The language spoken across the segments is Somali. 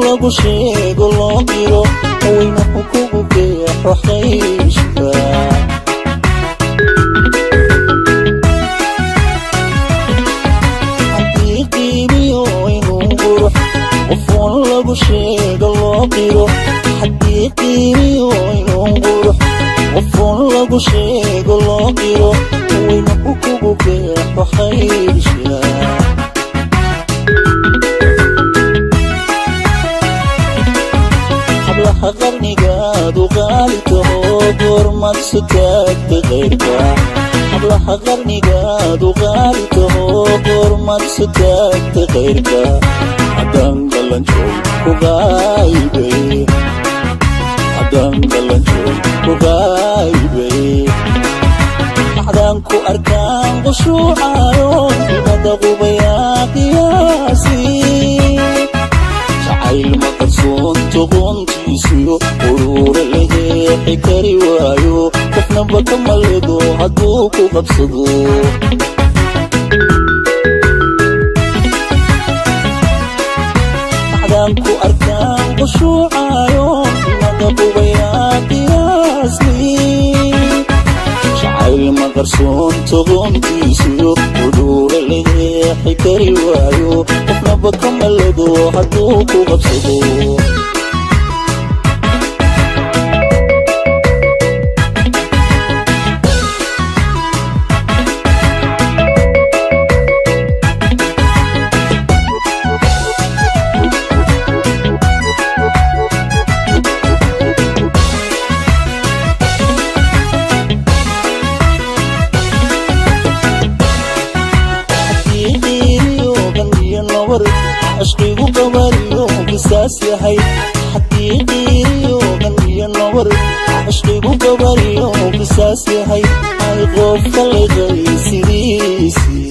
lagu sheego loo diro waynuhu kugu geexo khayshka haddii qiimiyo inuu qurux qofoon lagu sheego loo diro haddii qiimiyo inuu qurux qofoon lagu sheego loo diro waynuhu kugu geexo khayshka qarnigaadu qaali taho goormad sutaagta qayrka hablaha qarnigaadu qaali taho goormad sutaagta qayrka haddaan galanjooy ku qaybay haddaan galanjooy ku qaybay haddaan ku arkaan qushuucayo ibada qubayaa qiyaasi jacayl ma qarsoonto qoontiisiyo urura la heexi kari waayo qofnaba ka maledo hadduu ku qabsado haddaan ku arkaan qushuucayo imada qubayaa qiyaasni jacayl ma qarsoonto qoontiisiyo urura la heexi kari waayo qofnaba ka maledo hadduu ku qabsado عشقيقو قباريو قساس يحي حقيقيريو غنية نور عشقيقو قباريو قساس يحي هاي غوف خلقي سيريسي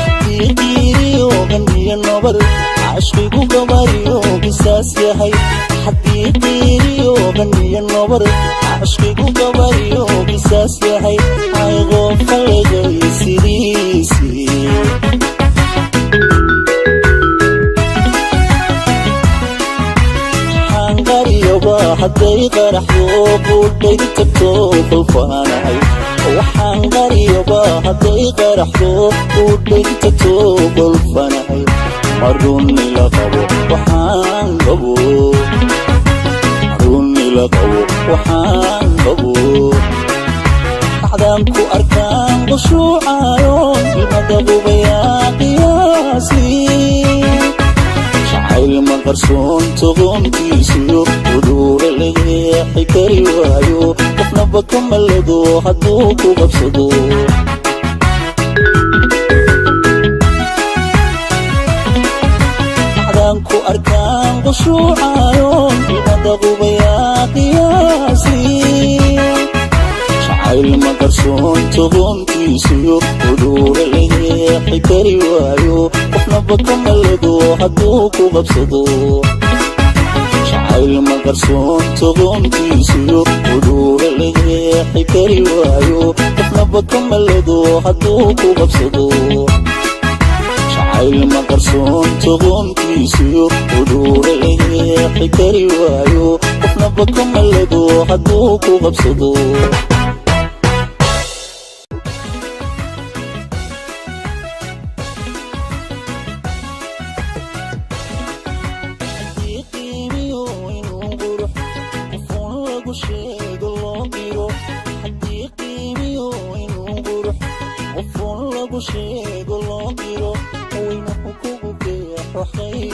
حقيقيريو غنية نور عشقيقو قباريو قساس يحي حقيقيريو غنية نور عشقيقو قباريو قساس يحي هاي غوف خلقي سيريسي حنقريبا حدي قرحو قولي تبتو بالفانعي وحنقريبا حدي قرحو قولي تبتو بالفانعي مروني لقبو وحنقبو مروني لقبو وحنقبو haddaan ku arkaan qushuucayo imada qubayaa qiyaasi jacayl ma qarsoonto qoontiisiyo urura la heexi kari waayo qofnaba ka maledo hadduu ku qabsado haddaan ku arkaan qushuucayo imada qubayaa qiyaasi jacayl ma qarsoonto qoontiisiyo urura la heexi kari waayo qofnaba ka maledo hadduu ku qabsado jacayl ma qarsoonto qoontiisiyo urura la heexi kari waayo qofnaba ka maledo hadduu ku qabsado jacayl ma qarsoonto qoontiisiyo urura la heexi kari waayo qofnaba ka maledo hadduu ku qabsado sheego loo diro haddii qiimiyo inuu qurux qofoon lagu sheego loo diro waynuhu kugu geexo khayr